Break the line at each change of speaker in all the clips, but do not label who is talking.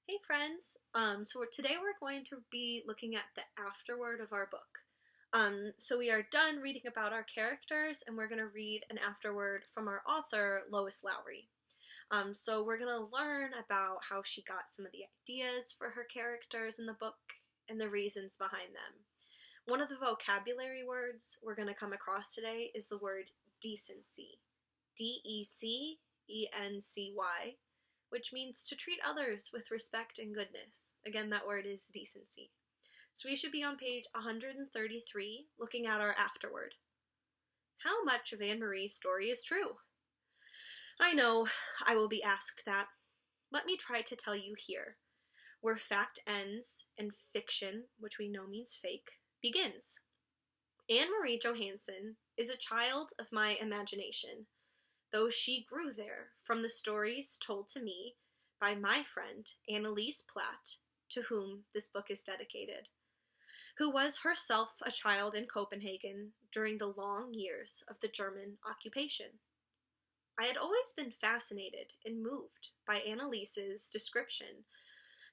Hey friends, today we're going to be looking at the afterword of our book. So we are done reading about our characters and we're going to read an afterword from our author, Lois Lowry. So we're going to learn about how she got some of the ideas for her characters in the book and the reasons behind them. One of the vocabulary words we're going to come across today is the word decency. Decency, which means to treat others with respect and goodness. Again, that word is decency. So we should be on page 133, looking at our afterword. How much of Anne-Marie's story is true? I know I will be asked that. Let me try to tell you here, where fact ends and fiction, which we know means fake, begins. Anne-Marie Johansen is a child of my imagination, though she grew there from the stories told to me by my friend Annalise Platt, to whom this book is dedicated, who was herself a child in Copenhagen during the long years of the German occupation. I had always been fascinated and moved by Annalise's description,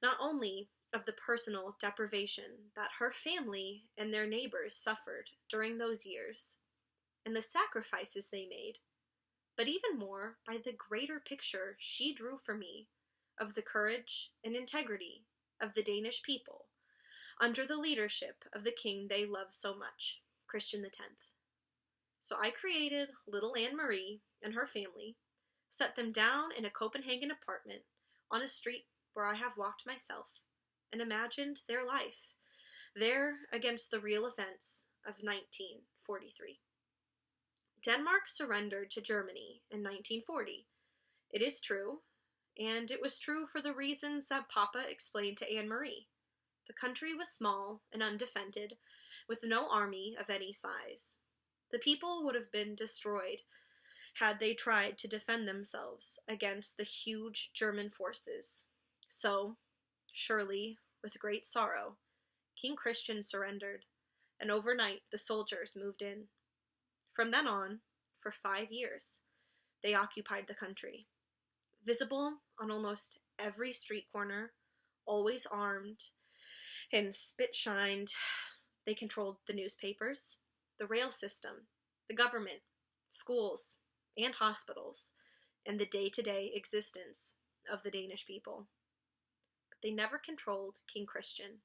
not only of the personal deprivation that her family and their neighbors suffered during those years, and the sacrifices they made, but even more by the greater picture she drew for me of the courage and integrity of the Danish people under the leadership of the king they loved so much, Christian X. So I created little Anne-Marie and her family, set them down in a Copenhagen apartment on a street where I have walked myself, and imagined their life there against the real events of 1943. Denmark surrendered to Germany in 1940. It is true, and it was true for the reasons that Papa explained to Anne-Marie. The country was small and undefended, with no army of any size. The people would have been destroyed had they tried to defend themselves against the huge German forces. So, surely, with great sorrow, King Christian surrendered, and overnight the soldiers moved in. From then on, for 5 years, they occupied the country. Visible on almost every street corner, always armed and spit-shined, they controlled the newspapers, the rail system, the government, schools, and hospitals, and the day-to-day existence of the Danish people. But they never controlled King Christian.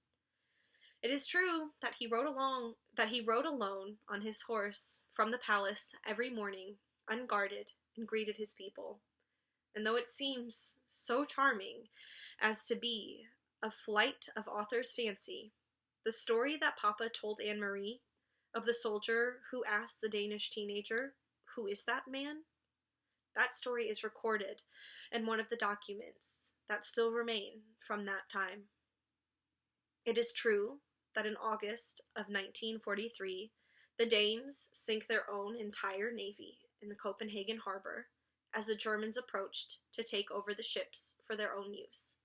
It is true that he rode alone on his horse from the palace every morning, unguarded, and greeted his people. And though it seems so charming as to be a flight of author's fancy, the story that Papa told Anne-Marie of the soldier who asked the Danish teenager, "Who is that man?" that story is recorded in one of the documents that still remain from that time. It is true that in August of 1943, the Danes sank their own entire navy in the Copenhagen harbor as the Germans approached to take over the ships for their own use.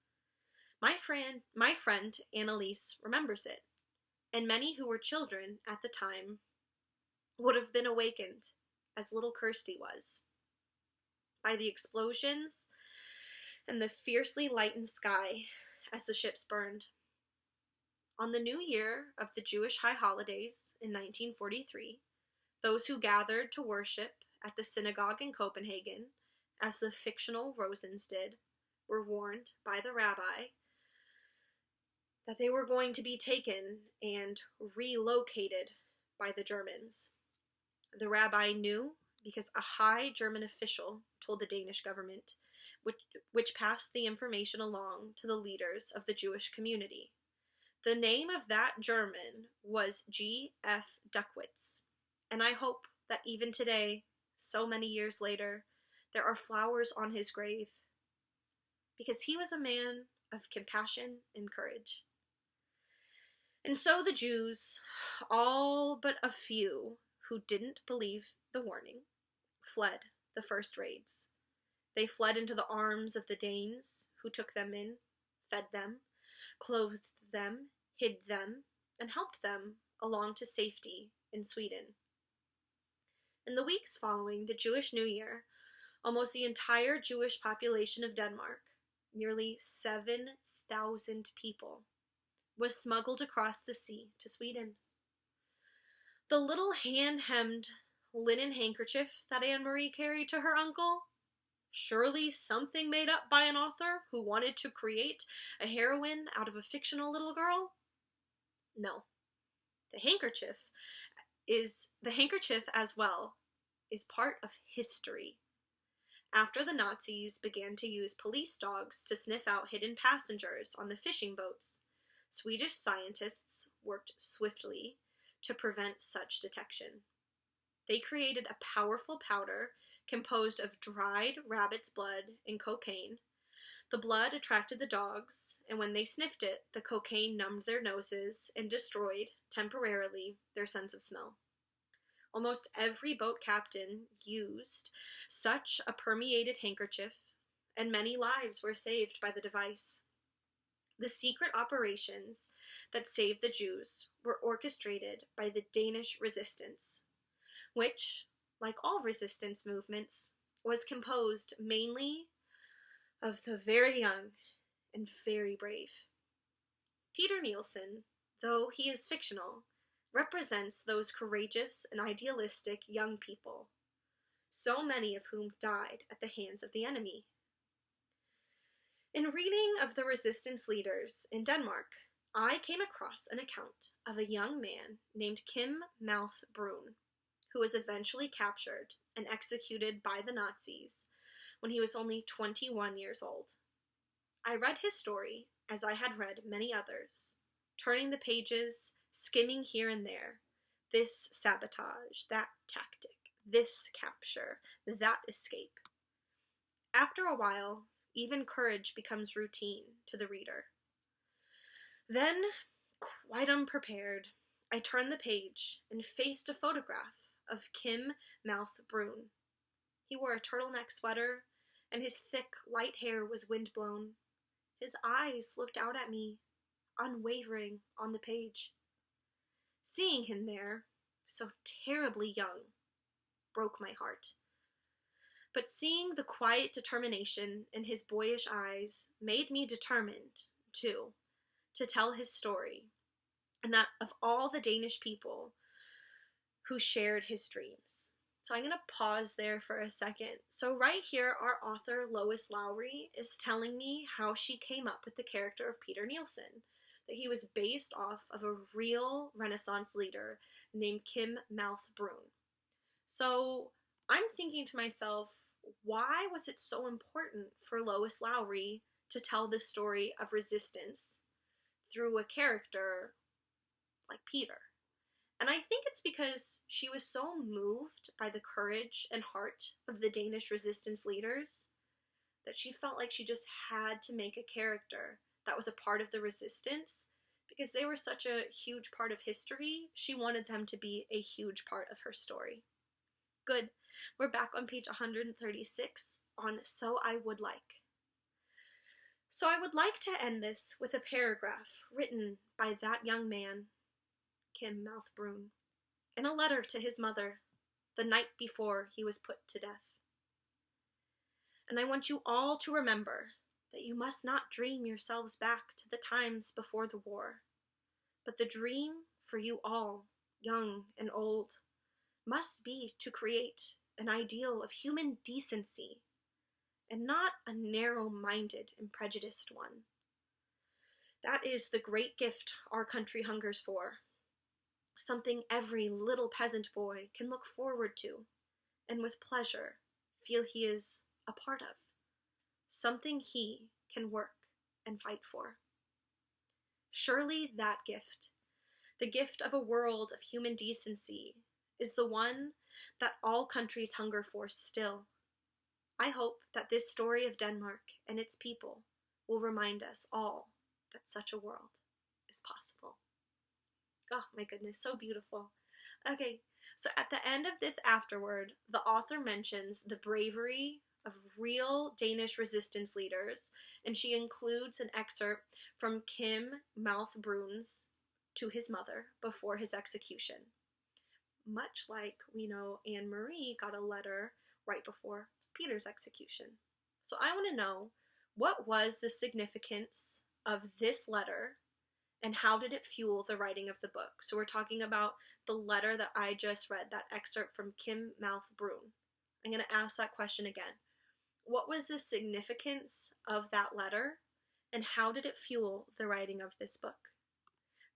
My friend Annalise remembers it, and many who were children at the time would have been awakened, as little Kirsty was, by the explosions and the fiercely lightened sky as the ships burned. On the new year of the Jewish high holidays in 1943, those who gathered to worship at the synagogue in Copenhagen, as the fictional Rosens did, were warned by the rabbi that they were going to be taken and relocated by the Germans. The rabbi knew because a high German official told the Danish government, which passed the information along to the leaders of the Jewish community. The name of that German was G.F. Duckwitz, and I hope that even today, so many years later, there are flowers on his grave, because he was a man of compassion and courage. And so the Jews, all but a few who didn't believe the warning, fled the first raids. They fled into the arms of the Danes, who took them in, fed them, clothed them, hid them, and helped them along to safety in Sweden. In the weeks following the Jewish New Year, almost the entire Jewish population of Denmark, nearly 7,000 100,000 people, was smuggled across the sea to Sweden. The little hand-hemmed linen handkerchief that Anne-Marie carried to her uncle, surely something made up by an author who wanted to create a heroine out of a fictional little girl? No. The handkerchief as well is part of history. After the Nazis began to use police dogs to sniff out hidden passengers on the fishing boats, Swedish scientists worked swiftly to prevent such detection. They created a powerful powder composed of dried rabbit's blood and cocaine. The blood attracted the dogs, and when they sniffed it, the cocaine numbed their noses and destroyed, temporarily, their sense of smell. Almost every boat captain used such a permeated handkerchief, and many lives were saved by the device. The secret operations that saved the Jews were orchestrated by the Danish resistance, which, like all resistance movements, was composed mainly of the very young and very brave. Peter Nielsen, though he is fictional, represents those courageous and idealistic young people, so many of whom died at the hands of the enemy. In reading of the resistance leaders in Denmark, I came across an account of a young man named Kim Mouth Brun, who was eventually captured and executed by the Nazis when he was only 21 years old. I read his story as I had read many others, turning the pages, skimming here and there, this sabotage, that tactic, this capture, that escape. After a while, even courage becomes routine to the reader. Then, quite unprepared, I turned the page and faced a photograph of Kim Mouth Brun. He wore a turtleneck sweater, and his thick, light hair was windblown. His eyes looked out at me, unwavering, on the page. Seeing him there, so terribly young, broke my heart. But seeing the quiet determination in his boyish eyes made me determined, too, to tell his story, and that of all the Danish people who shared his dreams. So I'm going to pause there for a second. So right here, our author, Lois Lowry, is telling me how she came up with the character of Peter Nielsen, that he was based off of a real Renaissance leader named Kim Mouth Brun. So I'm thinking to myself, why was it so important for Lois Lowry to tell the story of resistance through a character like Peter? And I think it's because she was so moved by the courage and heart of the Danish resistance leaders that she felt like she just had to make a character that was a part of the resistance, because they were such a huge part of history. She wanted them to be a huge part of her story. Good. We're back on page 136 on So I Would Like. So I would like to end this with a paragraph written by that young man, Kim Mouth Brun, in a letter to his mother the night before he was put to death. And I want you all to remember that you must not dream yourselves back to the times before the war, but the dream for you all, young and old, must be to create an ideal of human decency, and not a narrow-minded and prejudiced one. That is the great gift our country hungers for, something every little peasant boy can look forward to, and with pleasure feel he is a part of, something he can work and fight for. Surely that gift, the gift of a world of human decency, is the one that all countries hunger for still. I hope that this story of Denmark and its people will remind us all that such a world is possible. Oh my goodness, so beautiful. Okay, so at the end of this afterword, the author mentions the bravery of real Danish resistance leaders, and she includes an excerpt from Kim Mouth Brun's to his mother before his execution. Much like we know Anne-Marie got a letter right before Peter's execution. So I want to know, what was the significance of this letter, and how did it fuel the writing of the book? So we're talking about the letter that I just read, that excerpt from Kim Mouth Broom. I'm going to ask that question again. What was the significance of that letter, and how did it fuel the writing of this book?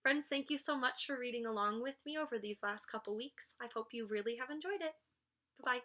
Friends, thank you so much for reading along with me over these last couple weeks. I hope you really have enjoyed it. Bye-bye.